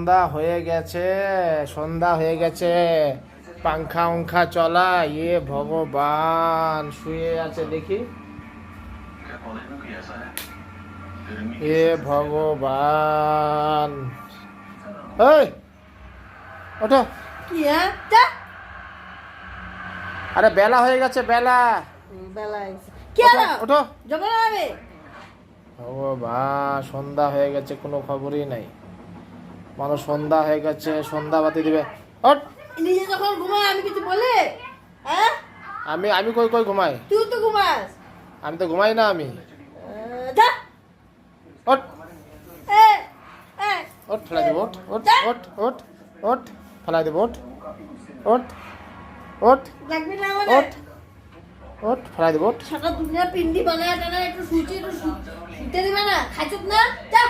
সন্ধ্যা হয়ে গেছে, সন্ধ্যা হয়ে গেছে, পাংখা উংখা চলা। ভগবান, শুয়ে আছে দেখি। ভগবান, এই ওঠো। কি হ্যাঁ যা। আরে বেলা হয়ে গেছে, বেলা। বেলা কি ওঠো, ওঠো। জমা হবে। ভগবান, সন্ধ্যা হয়ে গেছে, কোনো খবরই নাই। মানুষ সন্ধ্যা হয়ে গেছে, সন্ধ্যা বাতি দিবে। ওঠ। নিজে যখন ঘুমায় আমি কিছু বলে? হ্যাঁ, আমি আমি কই কই ঘুমাই? তুই তো ঘুমাস। আমি তো ঘুমাই না। আমি যা। ওঠ, এ এ ওঠ, ফেলাই দেবো। ওঠ, ওঠ, ওঠ, ওঠ, ওঠ, ফেলাই দেবো। ওঠ, ওঠ, ওঠ, লাগবি না আমার। ওঠ, ওঠ, ফেলাই দেবো। ওঠ। সারা দুনিয়া পিন্ডি বানায় টানা একটু শুতে দিবে না, খাইছত না যা।